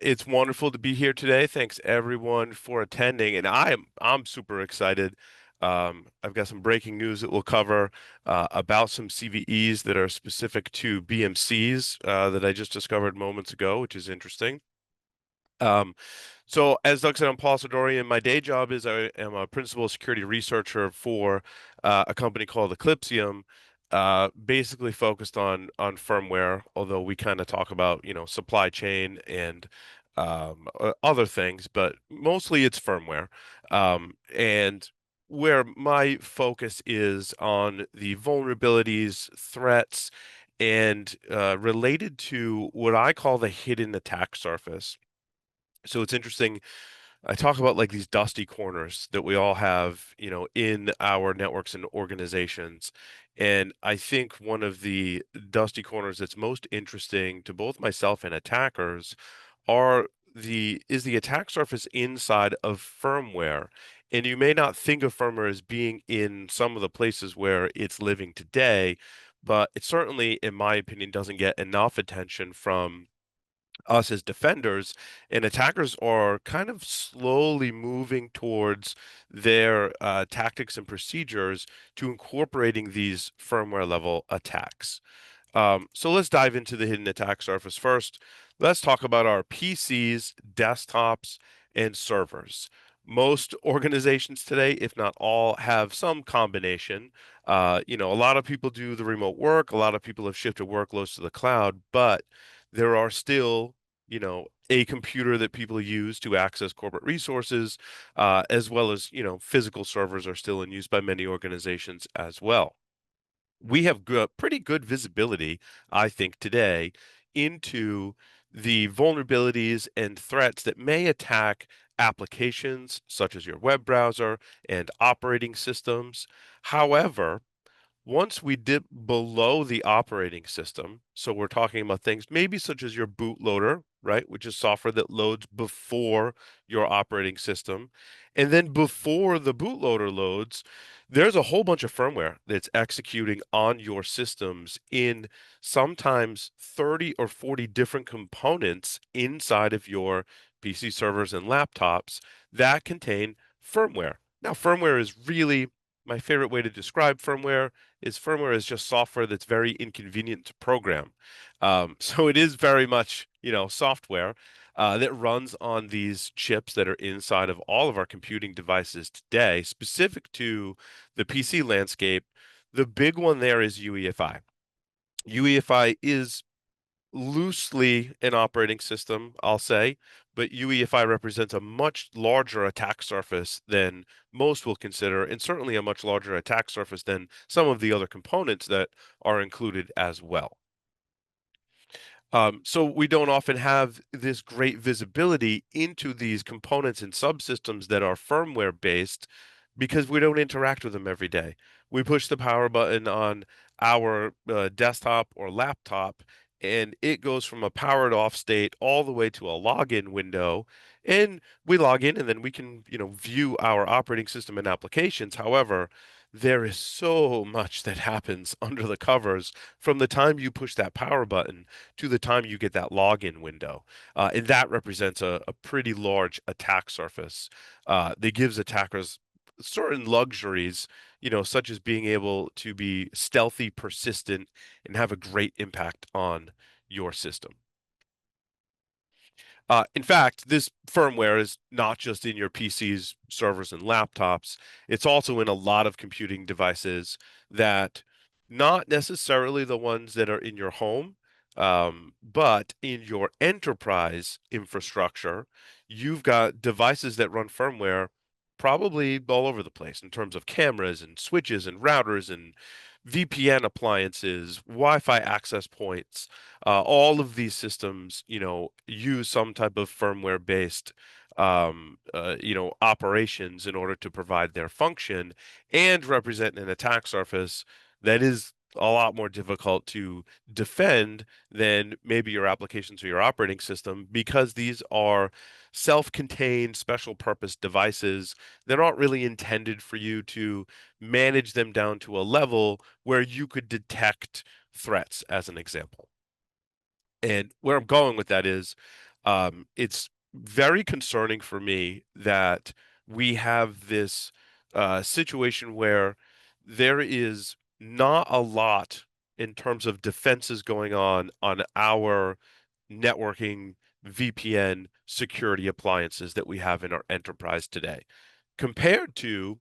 It's wonderful to be here today. Thanks everyone for attending, and I'm super excited. I've got some breaking news that we'll cover about some CVEs that are specific to BMCs that I just discovered moments ago, which is interesting. Um, so as Doug said, I'm Paul Asadoorian. My day job is I am a principal security researcher for a company called Eclypsium, basically focused on firmware, although we kind of talk about, supply chain and other things, but mostly it's firmware. And where my focus is on the vulnerabilities, threats, and related to what I call the hidden attack surface. So it's interesting. I talk about like these dusty corners that we all have, in our networks and organizations. And I think one of the dusty corners that's most interesting to both myself and attackers are the attack surface inside of firmware. And you may not think of firmware as being in some of the places where it's living today, but it certainly, in my opinion, doesn't get enough attention from us as defenders, and attackers are kind of slowly moving towards their tactics and procedures to incorporating these firmware level attacks. So let's dive into the hidden attack surface first. Let's talk about our PCs, desktops, and servers. Most organizations today, if not all, have some combination. A lot of people do the remote work. A lot of people have shifted workloads to the cloud, but there are still, a computer that people use to access corporate resources, as well as, physical servers are still in use by many organizations as well. We have pretty good visibility, I think, today into the vulnerabilities and threats that may attack applications such as your web browser and operating systems. However, once we dip below the operating system, so we're talking about things maybe such as your bootloader, right, which is software that loads before your operating system, and then before the bootloader loads, there's a whole bunch of firmware that's executing on your systems in sometimes 30 or 40 different components inside of your PC servers and laptops that contain firmware. Now, firmware is really my favorite way to describe firmware is just software that's very inconvenient to program. So it is very much, software that runs on these chips that are inside of all of our computing devices today, specific to the PC landscape. The big one there is UEFI. UEFI is loosely an operating system, I'll say, but UEFI represents a much larger attack surface than most will consider, and certainly a much larger attack surface than some of the other components that are included as well. So we don't often have this great visibility into these components and subsystems that are firmware based because we don't interact with them every day. We push the power button on our desktop or laptop, and it goes from a powered off state all the way to a login window. And we log in, and then we can, view our operating system and applications. However, there is so much that happens under the covers from the time you push that power button to the time you get that login window. And that represents a pretty large attack surface that gives attackers certain luxuries, such as being able to be stealthy, persistent, and have a great impact on your system. In fact, this firmware is not just in your PCs, servers, and laptops. It's also in a lot of computing devices that not necessarily the ones that are in your home, but in your enterprise infrastructure, you've got devices that run firmware probably all over the place in terms of cameras and switches and routers and VPN appliances, Wi-Fi access points. All of these systems, use some type of firmware-based, operations in order to provide their function and represent an attack surface that is a lot more difficult to defend than maybe your applications or your operating system because these are self-contained special purpose devices. They're not really intended for you to manage them down to a level where you could detect threats, as an example. And where I'm going with that is It's very concerning for me that we have this situation where there is not a lot in terms of defenses going on our networking VPN security appliances that we have in our enterprise today compared to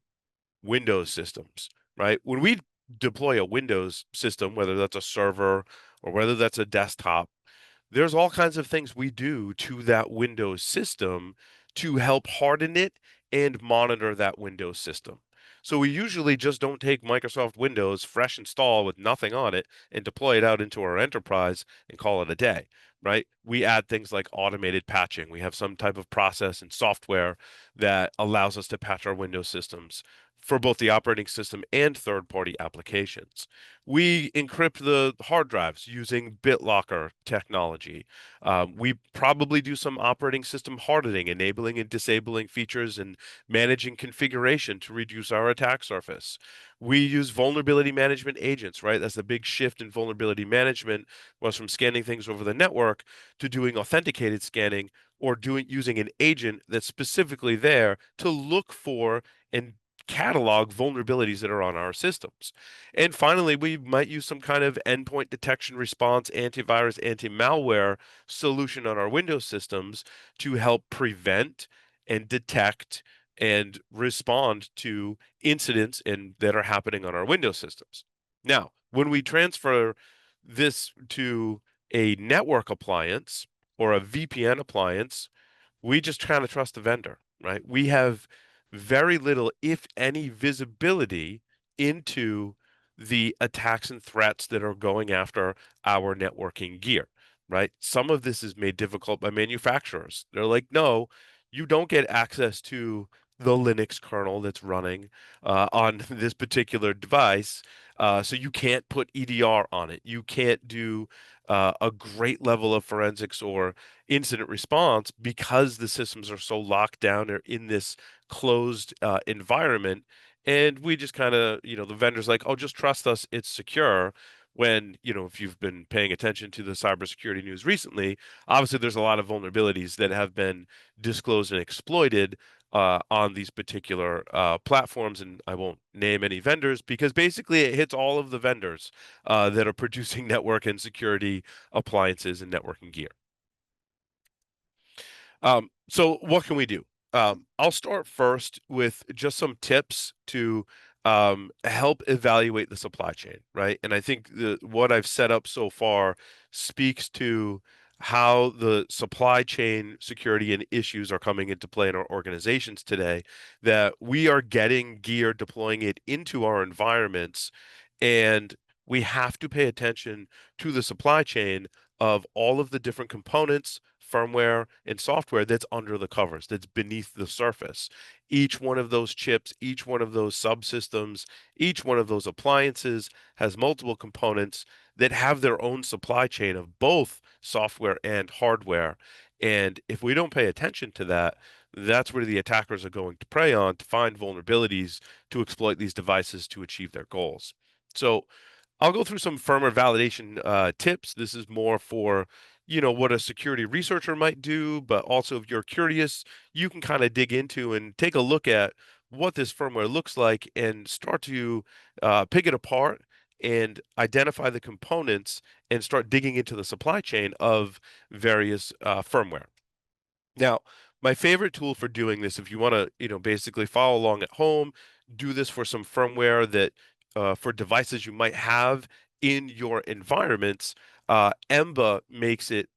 Windows systems, right? When we deploy a Windows system, whether that's a server or whether that's a desktop, there's all kinds of things we do to that Windows system to help harden it and monitor that Windows system. So we usually just don't take Microsoft Windows fresh install with nothing on it and deploy it out into our enterprise and call it a day, right? We add things like automated patching. We have some type of process and software that allows us to patch our Windows systems for both the operating system and third-party applications. We encrypt the hard drives using BitLocker technology. We probably do some operating system hardening, enabling and disabling features and managing configuration to reduce our attack surface. We use vulnerability management agents, right? That's the big shift in vulnerability management was from scanning things over the network to doing authenticated scanning or doing using an agent that's specifically there to look for and catalog vulnerabilities that are on our systems. And finally, we might use some kind of endpoint detection response, antivirus, anti-malware solution on our Windows systems to help prevent and detect and respond to incidents that are happening on our Windows systems. Now, when we transfer this to a network appliance or a VPN appliance, we just kind of trust the vendor, right? We have very little, if any, visibility into the attacks and threats that are going after our networking gear, right? Some of this is made difficult by manufacturers. They're like, no, you don't get access to the Linux kernel that's running on this particular device. So you can't put EDR on it. You can't do a great level of forensics or incident response because the systems are so locked down or in this closed environment. And we just kind of, the vendor's like, oh, just trust us, it's secure. When, if you've been paying attention to the cybersecurity news recently, obviously there's a lot of vulnerabilities that have been disclosed and exploited on these particular platforms. And I won't name any vendors because basically it hits all of the vendors that are producing network and security appliances and networking gear. So what can we do? I'll start first with just some tips to help evaluate the supply chain, right? And I think what I've set up so far speaks to how the supply chain security and issues are coming into play in our organizations today, that we are getting gear, deploying it into our environments, and we have to pay attention to the supply chain of all of the different components, firmware, and software that's under the covers, that's beneath the surface. Each one of those chips, each one of those subsystems, each one of those appliances has multiple components that have their own supply chain of both software and hardware. And if we don't pay attention to that, that's where the attackers are going to prey on to find vulnerabilities to exploit these devices to achieve their goals. So I'll go through some firmware validation tips. This is more for, what a security researcher might do, but also if you're curious, you can kind of dig into and take a look at what this firmware looks like and start to pick it apart and identify the components and start digging into the supply chain of various firmware. Now, my favorite tool for doing this, if you want to, basically follow along at home, do this for some firmware that for devices you might have in your environments, Emba makes it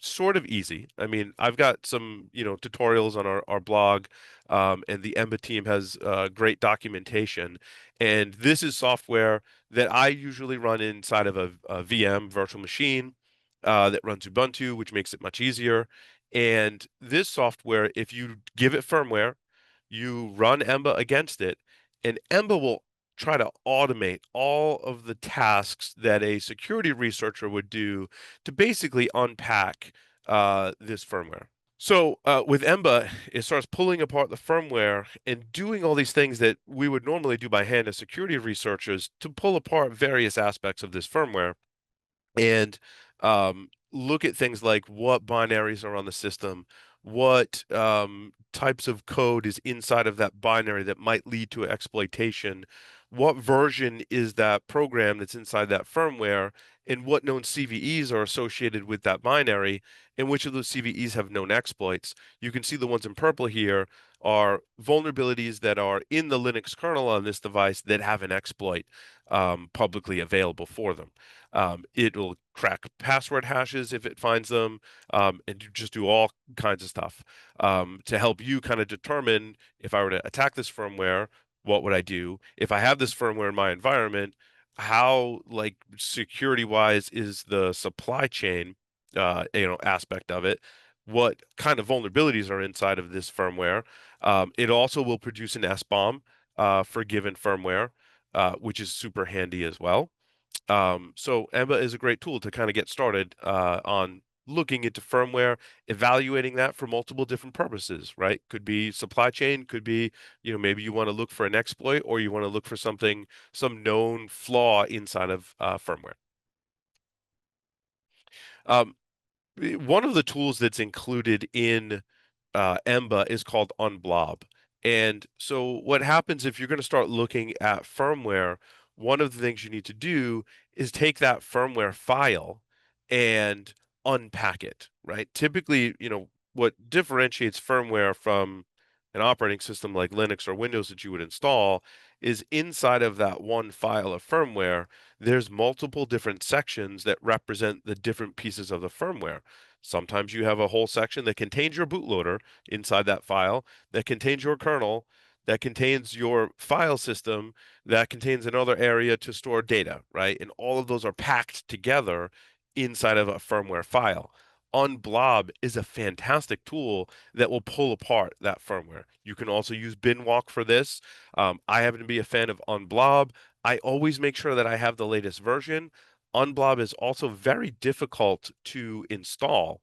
sort of easy. I mean, I've got some, tutorials on our blog, and the Emba team has great documentation. And this is software that I usually run inside of a VM virtual machine that runs Ubuntu, which makes it much easier. And this software, if you give it firmware, you run Emba against it, and Emba will try to automate all of the tasks that a security researcher would do to basically unpack this firmware. So with Emba, it starts pulling apart the firmware and doing all these things that we would normally do by hand as security researchers to pull apart various aspects of this firmware. And look at things like what binaries are on the system, what types of code is inside of that binary that might lead to exploitation, what version is that program that's inside that firmware, and what known CVEs are associated with that binary, and which of those CVEs have known exploits. You can see the ones in purple here are vulnerabilities that are in the Linux kernel on this device that have an exploit publicly available for them. It'll crack password hashes if it finds them, and just do all kinds of stuff to help you kind of determine if I were to attack this firmware, what would I do? If I have this firmware in my environment, how like security wise is the supply chain, aspect of it? What kind of vulnerabilities are inside of this firmware? It also will produce an SBOM for given firmware, which is super handy as well. So Emba is a great tool to kind of get started on looking into firmware, evaluating that for multiple different purposes, right? Could be supply chain, could be, maybe you want to look for an exploit or you want to look for something, some known flaw inside of firmware. Um, One of the tools that's included in Emba is called Unblob. And so what happens if you're going to start looking at firmware, one of the things you need to do is take that firmware file and unpack it, right? Typically, what differentiates firmware from an operating system like Linux or Windows that you would install is inside of that one file of firmware, there's multiple different sections that represent the different pieces of the firmware. Sometimes you have a whole section that contains your bootloader inside that file, that contains your kernel, that contains your file system, that contains another area to store data, right? And all of those are packed together inside of a firmware file. Unblob is a fantastic tool that will pull apart that firmware. You can also use binwalk for this. I happen to be a fan of Unblob. I always make sure that I have the latest version. Unblob is also very difficult to install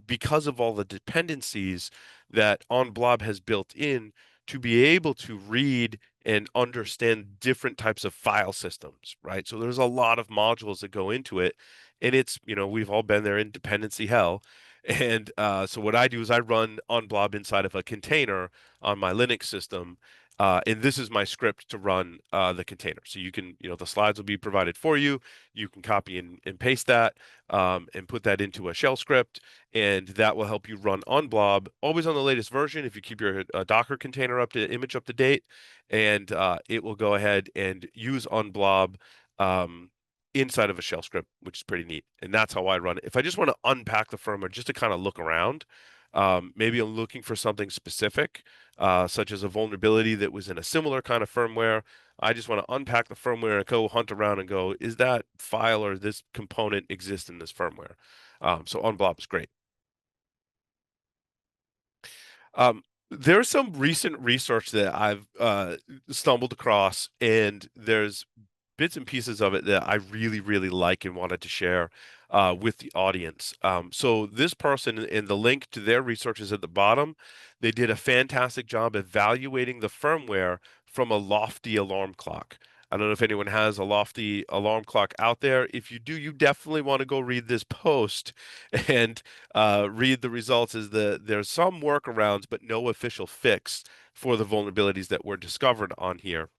because of all the dependencies that Unblob has built in to be able to read and understand different types of file systems, right? So there's a lot of modules that go into it, and it's, we've all been there in dependency hell. And so what I do is I run Unblob inside of a container on my Linux system, and this is my script to run the container. So you can, the slides will be provided for you. You can copy and paste that and put that into a shell script, and that will help you run Unblob, always on the latest version if you keep your Docker container image up to date, and it will go ahead and use Unblob inside of a shell script, which is pretty neat. And that's how I run it. If I just want to unpack the firmware just to kind of look around, maybe I'm looking for something specific, such as a vulnerability that was in a similar kind of firmware. I just want to unpack the firmware and go hunt around and go, is that file or this component exist in this firmware? So Unblob is great. There's some recent research that I've stumbled across, and there's bits and pieces of it that I really, really like and wanted to share with the audience. So this person, and the link to their research is at the bottom. They did a fantastic job evaluating the firmware from a lofty alarm clock. I don't know if anyone has a lofty alarm clock out there. If you do, you definitely want to go read this post and read the results. There's some workarounds, but no official fix for the vulnerabilities that were discovered on here.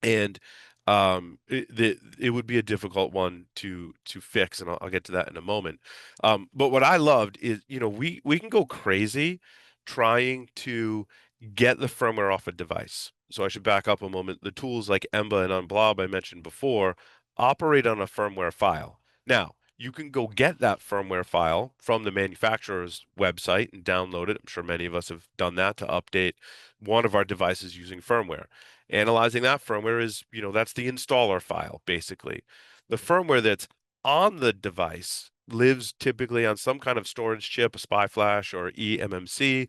And it would be a difficult one to fix, and I'll get to that in a moment. But what I loved is, we can go crazy trying to get the firmware off a device. So I should back up a moment. The tools like Emba and Unblob I mentioned before operate on a firmware file. Now, you can go get that firmware file from the manufacturer's website and download it. I'm sure many of us have done that to update one of our devices using firmware. Analyzing that firmware is, that's the installer file, basically. The firmware that's on the device lives typically on some kind of storage chip, a SPI flash or eMMC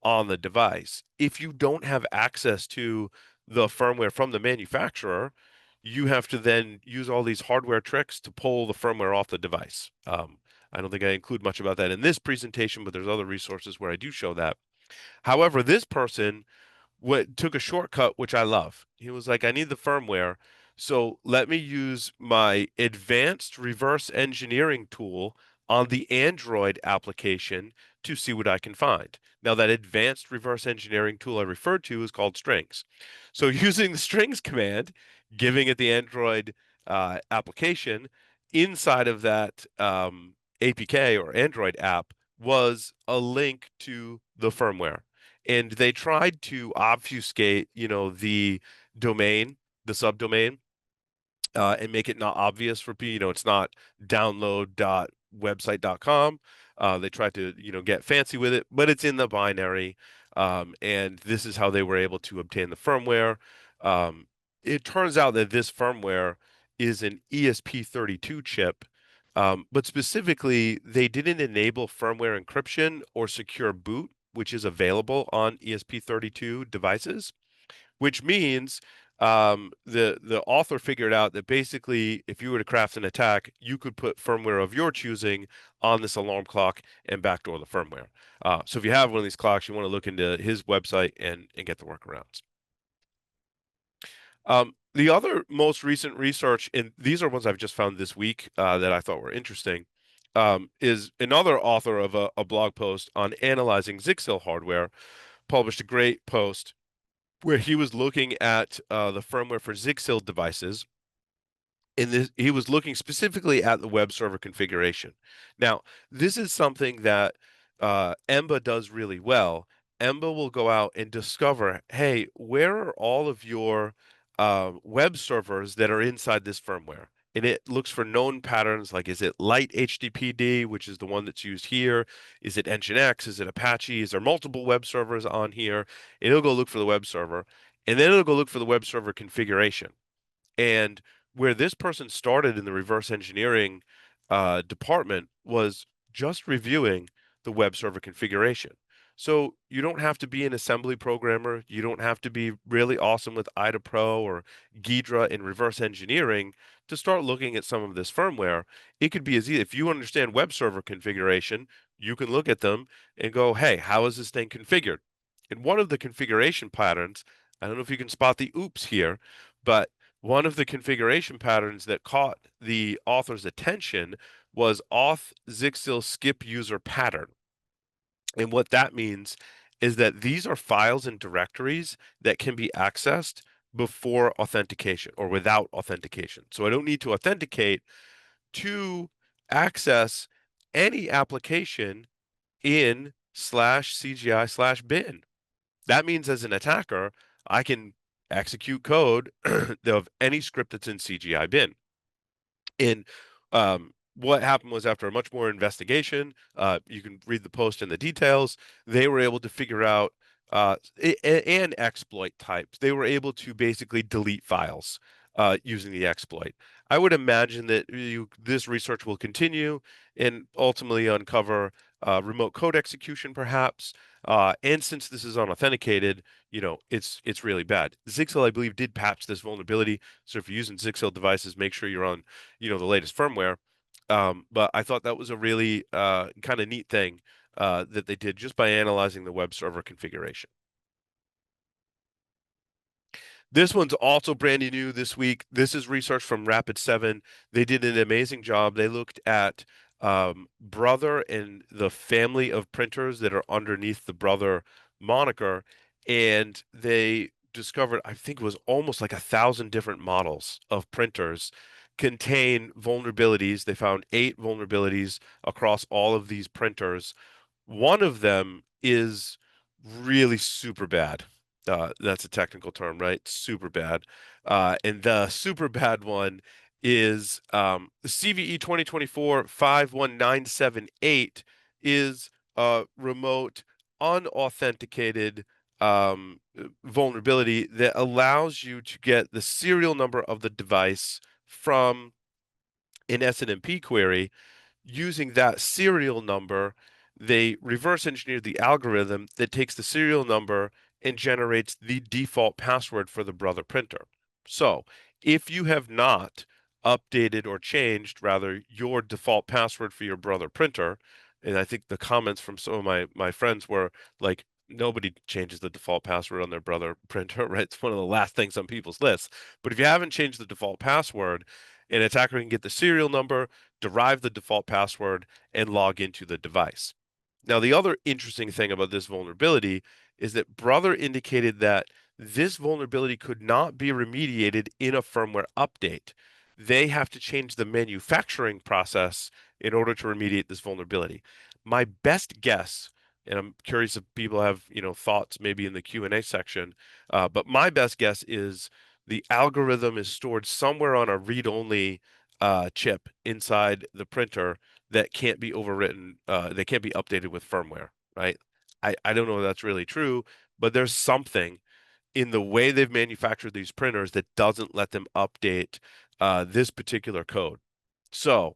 on the device. If you don't have access to the firmware from the manufacturer, you have to then use all these hardware tricks to pull the firmware off the device. I don't think I include much about that in this presentation, but there's other resources where I do show that. However, this person took a shortcut, which I love. He was like, I need the firmware, so let me use my advanced reverse engineering tool on the Android application to see what I can find. Now, that advanced reverse engineering tool I referred to is called strings. So using the strings command, giving it the Android application inside of that APK or Android app was a link to the firmware. And they tried to obfuscate, the domain, the subdomain, and make it not obvious for people. It's not download.website.com. They tried to, get fancy with it, but it's in the binary. And this is how they were able to obtain the firmware. It turns out that this firmware is an ESP32 chip, but specifically, they didn't enable firmware encryption or secure boot, which is available on ESP32 devices, which means the author figured out that basically, if you were to craft an attack, you could put firmware of your choosing on this alarm clock and backdoor the firmware. So if you have one of these clocks, you want to look into his website and get the workarounds. The other most recent research, and these are ones I've just found this week that I thought were interesting, is another author of a blog post on analyzing Zixel hardware, published a great post where he was looking at the firmware for Zixel devices. In this, he was looking specifically at the web server configuration. Now, this is something that Emba does really well. Emba will go out and discover, hey, where are all of your web servers that are inside this firmware? And it looks for known patterns like, is it light HTTPD, which is the one that's used here? Is it Nginx? Is it Apache? Is there multiple web servers on here? And it'll go look for the web server. And then it'll go look for the web server configuration. And where this person started in the reverse engineering department was just reviewing the web server configuration. So you don't have to be an assembly programmer. You don't have to be really awesome with IDA Pro or Ghidra in reverse engineering to start looking at some of this firmware. It could be as easy, if you understand web server configuration, you can look at them and go, hey, how is this thing configured? And one of the configuration patterns, I don't know if you can spot the oops here, but one of the configuration patterns that caught the author's attention was auth Zixel skip user pattern. And what that means is that these are files and directories that can be accessed before authentication or without authentication. So I don't need to authenticate to access any application in /CGI/bin. That means as an attacker, I can execute code of any script that's in CGI bin. And what happened was, after a much more investigation, you can read the post in the details, they were able to figure out and exploit types. They were able to basically delete files using the exploit. I would imagine that this research will continue and ultimately uncover remote code execution, perhaps. And since this is unauthenticated, it's really bad. Zixel, I believe, did patch this vulnerability. So if you're using Zixel devices, make sure you're on, the latest firmware. But I thought that was a really kind of neat thing that they did just by analyzing the web server configuration. This one's also brand new this week. This is research from Rapid7. They did an amazing job. They looked at Brother and the family of printers that are underneath the Brother moniker, and they discovered, I think it was almost like 1,000 different models of printers contain vulnerabilities. They found 8 vulnerabilities across all of these printers. One of them is really super bad. That's a technical term, right? Super bad. And the super bad one is the CVE 2024-51978 is a remote unauthenticated vulnerability that allows you to get the serial number of the device from an SNMP query. Using that serial number, they reverse engineered the algorithm that takes the serial number and generates the default password for the Brother printer. So if you have not updated or changed, rather, your default password for your Brother printer, and I think the comments from some of my friends were like, nobody changes the default password on their Brother printer, right? It's one of the last things on people's lists. But if you haven't changed the default password, an attacker can get the serial number, derive the default password, and log into the device. Now, the other interesting thing about this vulnerability is that Brother indicated that this vulnerability could not be remediated in a firmware update. They have to change the manufacturing process in order to remediate this vulnerability. My best guess, and I'm curious if people have, thoughts maybe in the Q&A section, but my best guess is the algorithm is stored somewhere on a read-only chip inside the printer that can't be overwritten, they can't be updated with firmware, right? I don't know if that's really true, but there's something in the way they've manufactured these printers that doesn't let them update this particular code. So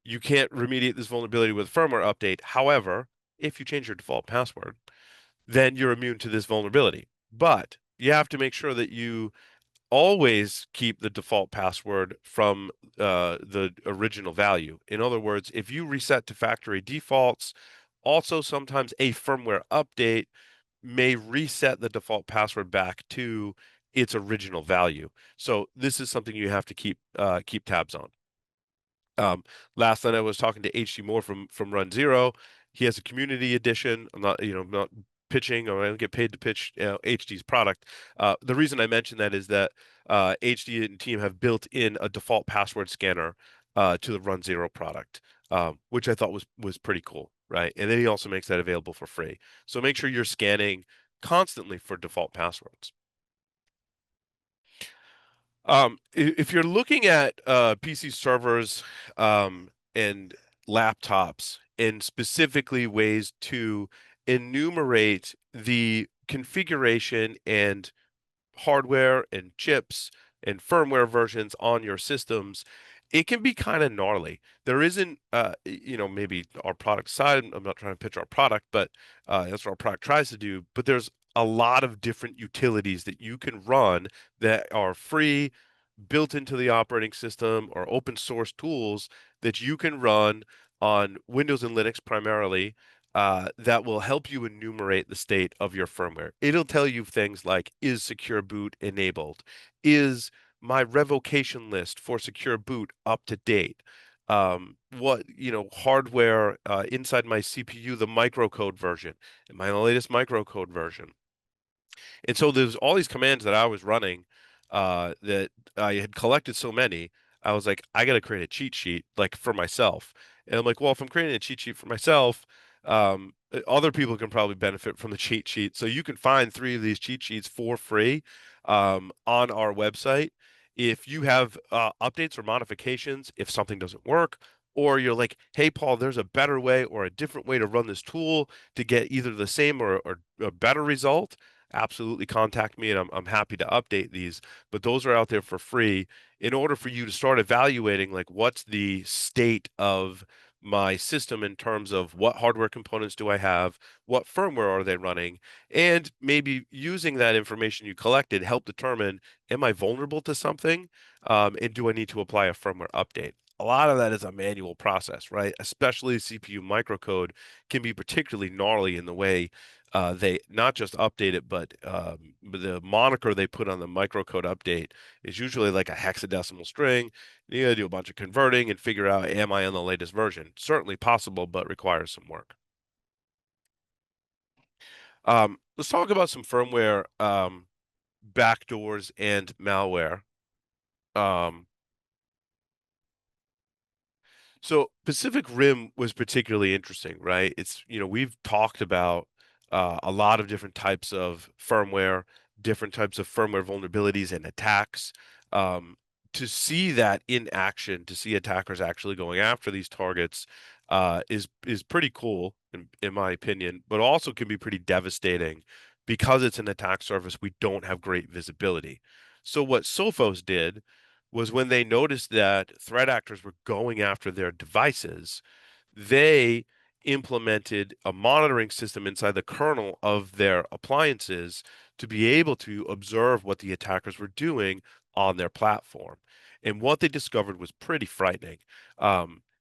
you can't remediate this vulnerability with a firmware update. However, if you change your default password, then you're immune to this vulnerability. But you have to make sure that you always keep the default password from the original value. In other words, if you reset to factory defaults, also sometimes a firmware update may reset the default password back to its original value. So this is something you have to keep tabs on. Last night I was talking to HG Moore from Run Zero. He has a community edition. I'm not pitching, or I don't get paid to pitch HD's product. The reason I mention that is that HD and team have built in a default password scanner to the Run Zero product, which I thought was pretty cool, right? And then he also makes that available for free. So make sure you're scanning constantly for default passwords. If you're looking at PC servers and laptops, and specifically ways to enumerate the configuration and hardware and chips and firmware versions on your systems, it can be kind of gnarly. There isn't, maybe our product side. I'm not trying to pitch our product, but that's what our product tries to do. But there's a lot of different utilities that you can run that are free, built into the operating system, or open source tools that you can run on Windows and Linux primarily, that will help you enumerate the state of your firmware. It'll tell you things like, is secure boot enabled? Is my revocation list for secure boot up to date? What, hardware inside my CPU, the microcode version? Am I in the latest microcode version? And so there's all these commands that I was running that I had collected so many. I was like, I got to create a cheat sheet like for myself. And I'm like, well, if I'm creating a cheat sheet for myself, other people can probably benefit from the cheat sheet. So you can find 3 of these cheat sheets for free on our website. If you have updates or modifications, if something doesn't work, or you're like, hey, Paul, there's a better way or a different way to run this tool to get either the same or a better result, absolutely contact me, and I'm happy to update these. But those are out there for free in order for you to start evaluating like what's the state of my system in terms of what hardware components do I have, what firmware are they running, and maybe using that information you collected help determine, am I vulnerable to something, and do I need to apply a firmware update? A lot of that is a manual process, right? Especially CPU microcode can be particularly gnarly in the way they not just update it, but the moniker they put on the microcode update is usually like a hexadecimal string. You gotta do a bunch of converting and figure out, am I on the latest version? Certainly possible, but requires some work. Let's talk about some firmware backdoors and malware. Um, So Pacific Rim was particularly interesting, right? We've talked about a lot of different types of firmware, different types of firmware vulnerabilities and attacks. Um, to see that in action, to see attackers actually going after these targets, is pretty cool in my opinion, but also can be pretty devastating because it's an attack surface. We don't have great visibility. So what Sophos did was when they noticed that threat actors were going after their devices, they implemented a monitoring system inside the kernel of their appliances to be able to observe what the attackers were doing on their platform. And what they discovered was pretty frightening.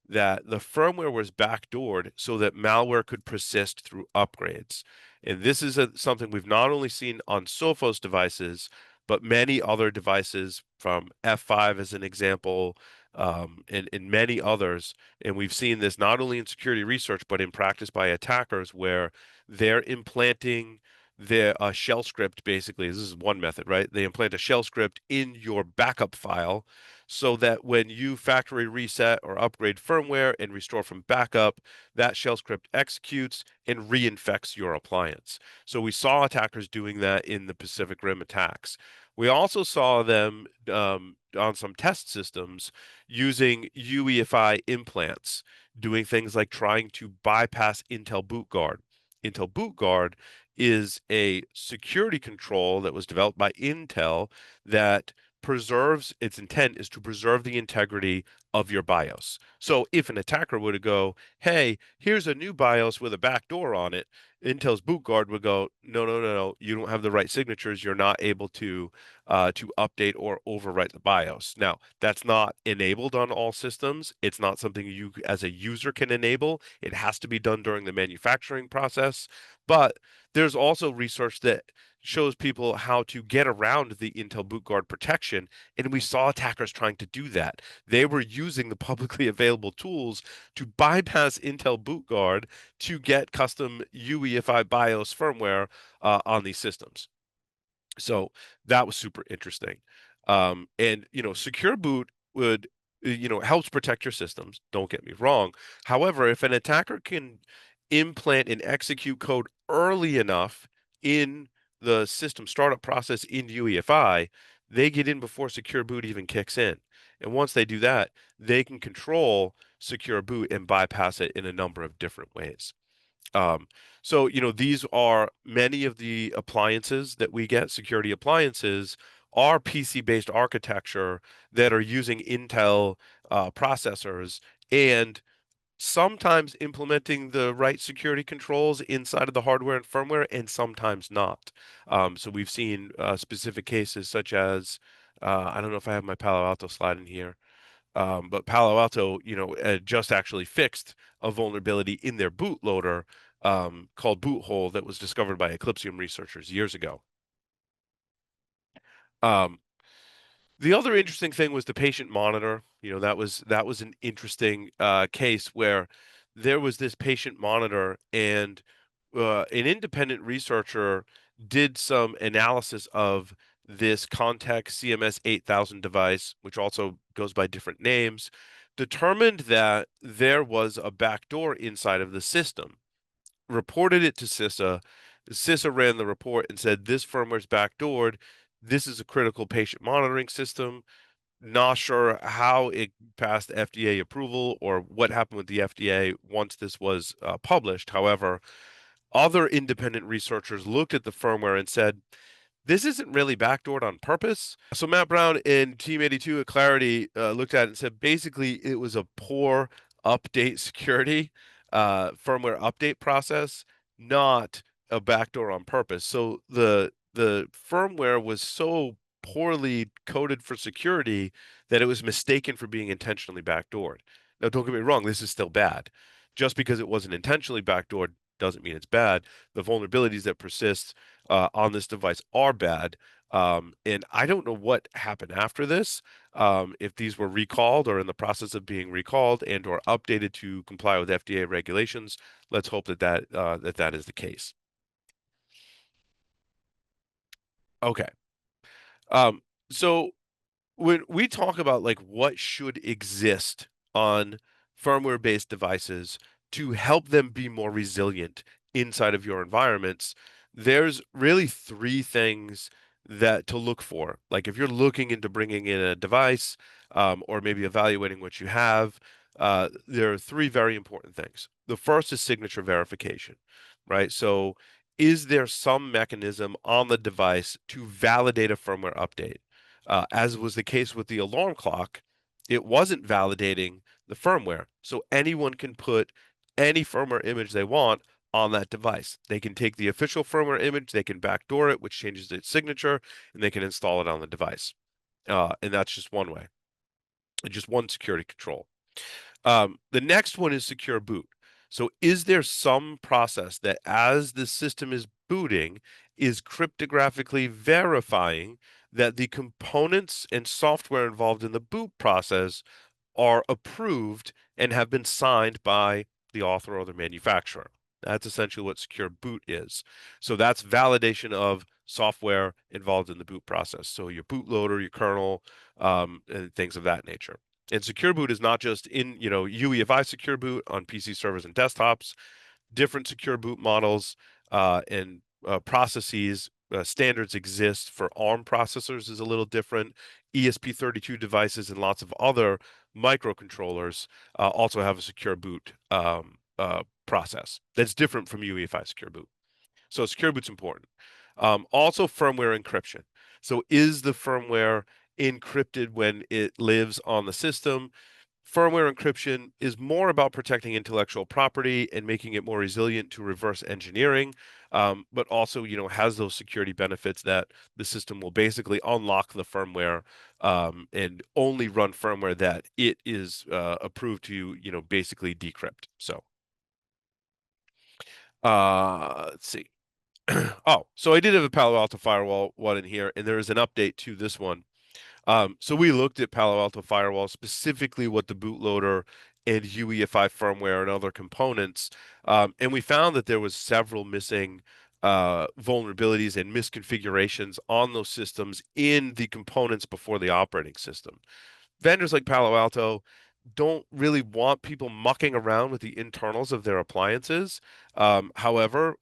That the firmware was backdoored so that malware could persist through upgrades. And this is something we've not only seen on Sophos devices, but many other devices, from F5 as an example, and many others. And we've seen this not only in security research, but in practice by attackers where they're implanting their shell script, basically. This is one method, right? They implant a shell script in your backup file so that when you factory reset or upgrade firmware and restore from backup, that shell script executes and reinfects your appliance. So we saw attackers doing that in the Pacific Rim attacks. We also saw them on some test systems using UEFI implants, doing things like trying to bypass Intel Boot Guard. Intel Boot Guard is a security control that was developed by Intel that preserves, its intent is to preserve the integrity of your BIOS. So if an attacker were to go, hey, here's a new BIOS with a backdoor on it, Intel's boot guard would go, no, no, no, no, you don't have the right signatures. You're not able to update or overwrite the BIOS. Now, that's not enabled on all systems. It's not something you as a user can enable. It has to be done during the manufacturing process. But there's also research that shows people how to get around the Intel boot guard protection, and we saw attackers trying to do that. They were using the publicly available tools to bypass Intel boot guard to get custom UEFI BIOS firmware on these systems. So that was super interesting. And secure boot would helps protect your systems. Don't get me wrong. However, if an attacker can implant and execute code early enough in the system startup process in UEFI, they get in before secure boot even kicks in. And once they do that, they can control secure boot and bypass it in a number of different ways. Um, so, these are many of the appliances that we get, security appliances, are PC-based architecture that are using Intel processors and sometimes implementing the right security controls inside of the hardware and firmware, and sometimes not. So we've seen specific cases such as, I don't know if I have my Palo Alto slide in here. But Palo Alto, just actually fixed a vulnerability in their bootloader called boot hole that was discovered by Eclypsium researchers years ago. Um, the other interesting thing was the patient monitor. That was an interesting case where there was this patient monitor, and an independent researcher did some analysis of this Context CMS 8000 device, which also goes by different names, determined that there was a backdoor inside of the system, reported it to CISA. CISA ran the report and said, this firmware's backdoored. This is a critical patient monitoring system. Not sure how it passed FDA approval or what happened with the FDA once this was published. However, other independent researchers looked at the firmware and said, this isn't really backdoored on purpose. So Matt Brown and Team 82 at Clarity looked at it and said basically it was a poor update security firmware update process, not a backdoor on purpose. So the firmware was so poorly coded for security that it was mistaken for being intentionally backdoored. Now, don't get me wrong, this is still bad. Just because it wasn't intentionally backdoored doesn't mean it's bad. The vulnerabilities that persist on this device are bad. And I don't know what happened after this, if these were recalled or in the process of being recalled and or updated to comply with FDA regulations. Let's hope that is the case. Okay. Um, so when we talk about like what should exist on firmware-based devices to help them be more resilient inside of your environments, there's really three things that to look for. Like if you're looking into bringing in a device, or maybe evaluating what you have, there are three very important things. The first is signature verification, right? So is there some mechanism on the device to validate a firmware update? As was the case with the alarm clock, it wasn't validating the firmware. So anyone can put any firmware image they want on that device. They can take the official firmware image, they can backdoor it, which changes its signature, and they can install it on the device. And that's just one way, just one security control. The next one is secure boot. So is there some process that as the system is booting is cryptographically verifying that the components and software involved in the boot process are approved and have been signed by the author or the manufacturer. That's essentially what secure boot is. So that's validation of software involved in the boot process. So your bootloader, your kernel, and things of that nature. And secure boot is not just in, UEFI secure boot on PC servers and desktops. Different secure boot models and processes standards exist for ARM processors is a little different. ESP32 devices and lots of other microcontrollers also have a secure boot process that's different from UEFI secure boot. So secure boot's important. Also, firmware encryption. So is the firmware encrypted when it lives on the system? Firmware encryption is more about protecting intellectual property and making it more resilient to reverse engineering, but also, has those security benefits that the system will basically unlock the firmware and only run firmware that it is approved to, basically decrypt. So, let's see. Oh, so I did have a Palo Alto firewall one in here, and there is an update to this one. So we looked at Palo Alto Firewall, specifically what the bootloader and UEFI firmware and other components, and we found that there was several missing vulnerabilities and misconfigurations on those systems in the components before the operating system. Vendors like Palo Alto don't really want people mucking around with the internals of their appliances. However,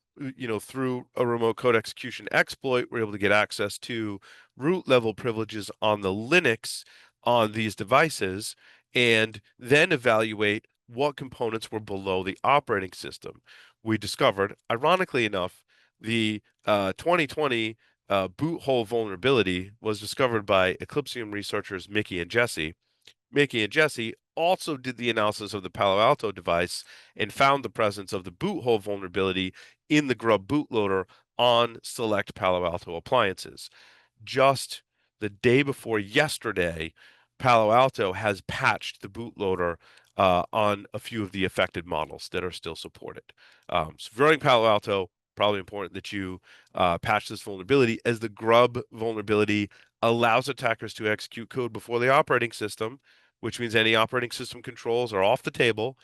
through a remote code execution exploit, we're able to get access to root level privileges on the Linux on these devices and then evaluate what components were below the operating system. We discovered, ironically enough, the 2020 boot hole vulnerability was discovered by Eclypsium researchers Mickey and Jesse also did the analysis of the Palo Alto device and found the presence of the boot hole vulnerability in the Grub bootloader on select Palo Alto appliances. Just the day before yesterday, Palo Alto has patched the bootloader on a few of the affected models that are still supported. So if you're running Palo Alto, probably important that you patch this vulnerability, as the Grub vulnerability allows attackers to execute code before the operating system, which means any operating system controls are off the table.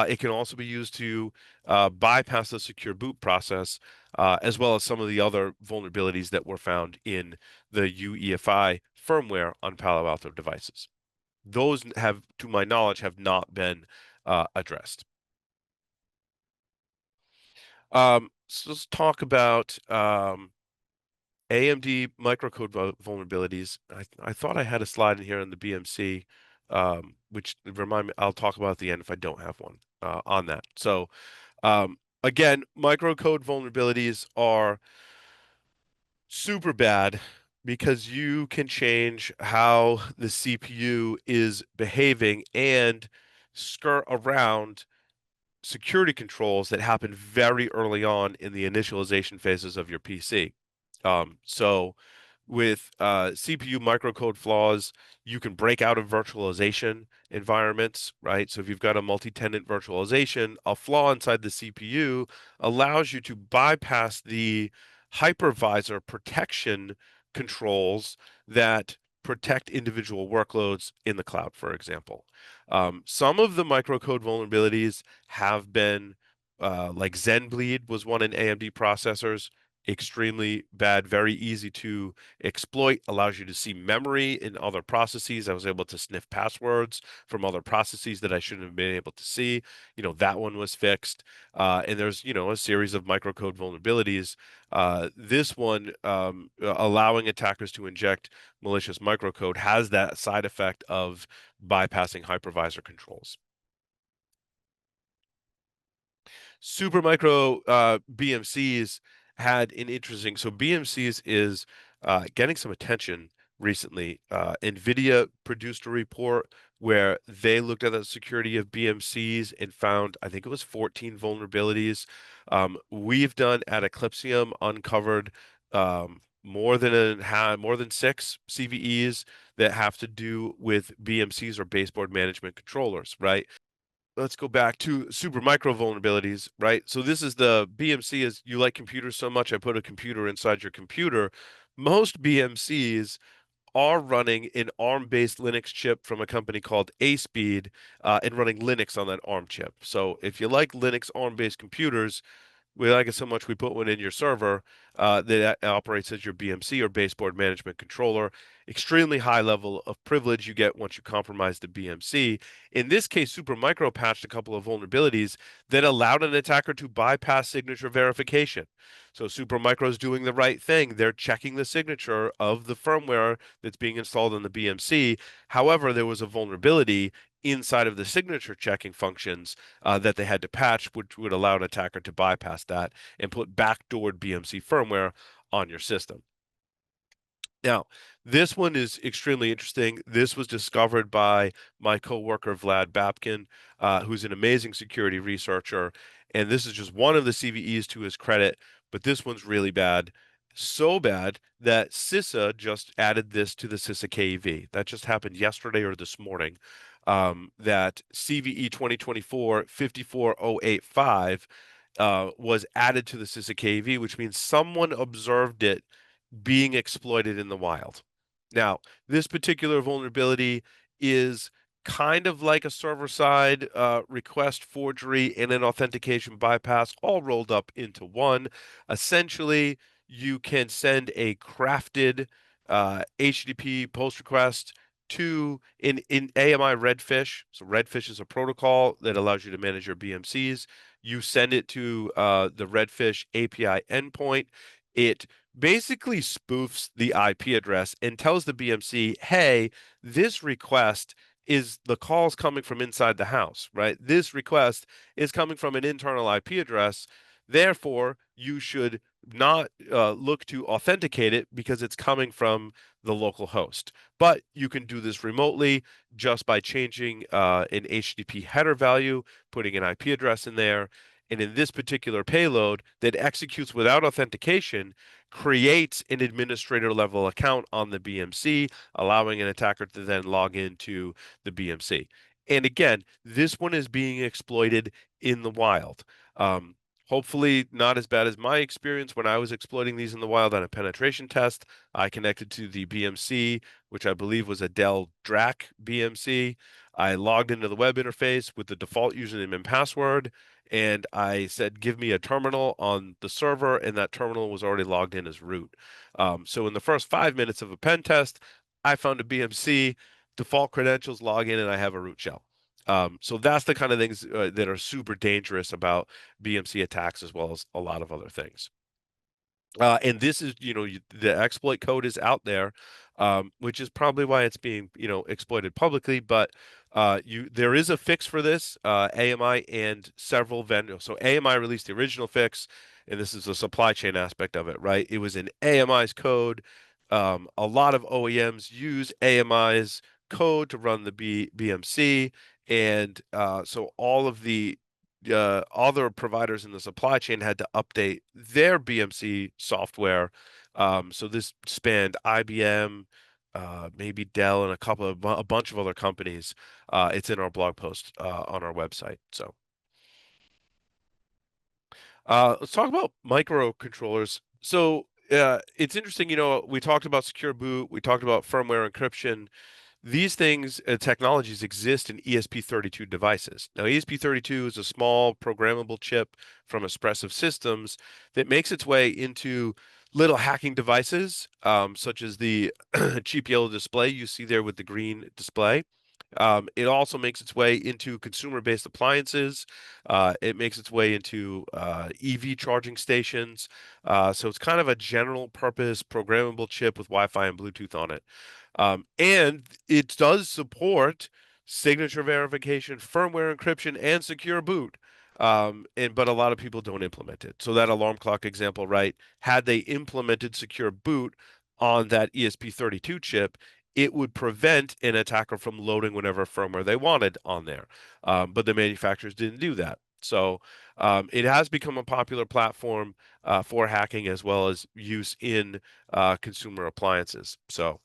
It can also be used to bypass the secure boot process, as well as some of the other vulnerabilities that were found in the UEFI firmware on Palo Alto devices. Those have, to my knowledge, have not been addressed. So let's talk about AMD microcode vulnerabilities. I thought I had a slide in here on the BMC, which remind me, I'll talk about at the end if I don't have one on that. So again, microcode vulnerabilities are super bad because you can change how the CPU is behaving and skirt around security controls that happen very early on in the initialization phases of your PC. So with CPU microcode flaws, you can break out of virtualization environments, right? So if you've got a multi-tenant virtualization, a flaw inside the CPU allows you to bypass the hypervisor protection controls that protect individual workloads in the cloud, for example. Some of the microcode vulnerabilities have been, like Zenbleed was one in AMD processors, extremely bad, very easy to exploit, allows you to see memory in other processes. I was able to sniff passwords from other processes that I shouldn't have been able to see. That one was fixed. And there's, a series of microcode vulnerabilities. This one, allowing attackers to inject malicious microcode, has that side effect of bypassing hypervisor controls. Supermicro BMCs had an interesting. So BMCs is getting some attention recently. NVIDIA produced a report where they looked at the security of BMCs and found, I think it was 14 vulnerabilities. We've done at Eclypsium uncovered more than 6 CVEs that have to do with BMCs or baseboard management controllers, right? Let's go back to super micro vulnerabilities, right? So this is the BMC is you like computers so much, I put a computer inside your computer. Most BMCs are running an ARM-based Linux chip from a company called ASpeed, and running Linux on that ARM chip. So if you like Linux ARM-based computers, we like it so much we put one in your server that operates as your BMC or baseboard management controller. Extremely high level of privilege you get once you compromise the BMC. In this case, Supermicro patched a couple of vulnerabilities that allowed an attacker to bypass signature verification. So Supermicro is doing the right thing. They're checking the signature of the firmware that's being installed on the BMC. However, there was a vulnerability inside of the signature checking functions that they had to patch, which would allow an attacker to bypass that and put backdoored BMC firmware on your system. Now, this one is extremely interesting. This was discovered by my coworker Vlad Babkin, who's an amazing security researcher, and this is just one of the CVEs to his credit, but this one's really bad. So bad that CISA just added this to the CISA KEV. That just happened yesterday or this morning. That CVE 2024 54085 was added to the CISA KEV, which means someone observed it being exploited in the wild. Now, this particular vulnerability is kind of like a server-side request forgery and an authentication bypass all rolled up into one. Essentially, you can send a crafted HTTP post request to in AMI Redfish. So Redfish is a protocol that allows you to manage your BMCs. You send it to the Redfish API endpoint. It basically spoofs the IP address and tells the BMC, hey, this request is the calls coming from inside the house, right? This request is coming from an internal IP address. Therefore, you should not look to authenticate it because it's coming from the local host. But you can do this remotely just by changing an HTTP header value, putting an IP address in there. And in this particular payload that executes without authentication, creates an administrator level account on the BMC, allowing an attacker to then log into the BMC. And again, this one is being exploited in the wild. Hopefully not as bad as my experience when I was exploiting these in the wild on a penetration test. I connected to the BMC, which I believe was a Dell DRAC BMC. I logged into the web interface with the default username and password, and I said, give me a terminal on the server, and that terminal was already logged in as root. So in the first 5 minutes of a pen test, I found a BMC, default credentials, log in, and I have a root shell. So that's the kind of things that are super dangerous about BMC attacks, as well as a lot of other things. And this is, the exploit code is out there, which is probably why it's being, exploited publicly. But there is a fix for this. AMI and several vendors. So AMI released the original fix, and this is the supply chain aspect of it, right? It was in AMI's code. A lot of OEMs use AMI's code to run the BMC, and so all of the other providers in the supply chain had to update their BMC software. So this spanned IBM, maybe Dell, and a bunch of other companies. It's in our blog post on our website. So let's talk about microcontrollers. So it's interesting, we talked about secure boot, we talked about firmware encryption. These things, technologies exist in ESP32 devices. Now, ESP32 is a small programmable chip from Espressif Systems that makes its way into little hacking devices, such as the cheap yellow display you see there with the green display. It also makes its way into consumer-based appliances. It makes its way into EV charging stations. So it's kind of a general purpose programmable chip with Wi-Fi and Bluetooth on it. And it does support signature verification, firmware encryption, and secure boot. But a lot of people don't implement it. So that alarm clock example, right? Had they implemented secure boot on that ESP32 chip, it would prevent an attacker from loading whatever firmware they wanted on there. But the manufacturers didn't do that. So it has become a popular platform for hacking as well as use in consumer appliances. So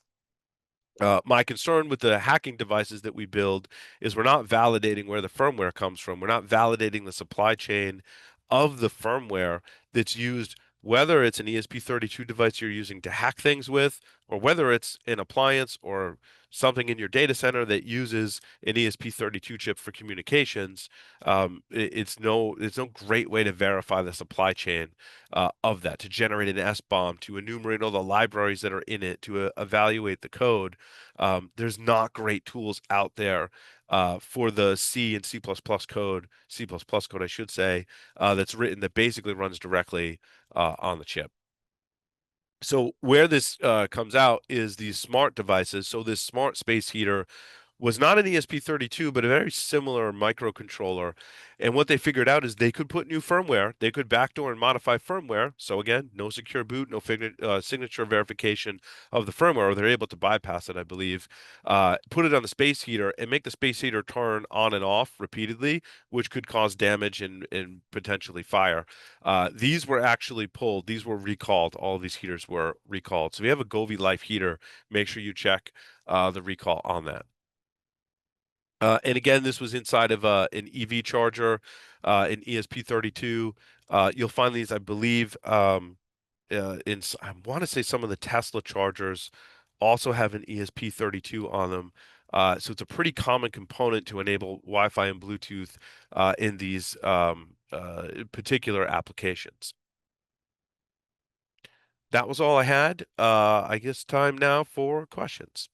my concern with the hacking devices that we build is we're not validating where the firmware comes from. We're not validating the supply chain of the firmware that's used whether it's an ESP32 device you're using to hack things with, or whether it's an appliance or something in your data center that uses an ESP32 chip for communications, it's no great way to verify the supply chain of that, to generate an S-bomb, to enumerate all the libraries that are in it, to evaluate the code. There's not great tools out there for the C and C++ code, C++ code, I should say, that's written that basically runs directly on the chip. So where this comes out is these smart devices. So this smart space heater was not an ESP32, but a very similar microcontroller. And what they figured out is they could put new firmware, they could backdoor and modify firmware. So again, no secure boot, no signature verification of the firmware, or they're able to bypass it, I believe. Put it on the space heater and make the space heater turn on and off repeatedly, which could cause damage and potentially fire. These were actually pulled, these were recalled. All of these heaters were recalled. So if you have a Govee Life heater, make sure you check the recall on that. And again, this was inside of an EV charger, an ESP32. You'll find these, I believe, I want to say some of the Tesla chargers also have an ESP32 on them. So it's a pretty common component to enable Wi-Fi and Bluetooth in these particular applications. That was all I had. I guess time now for questions.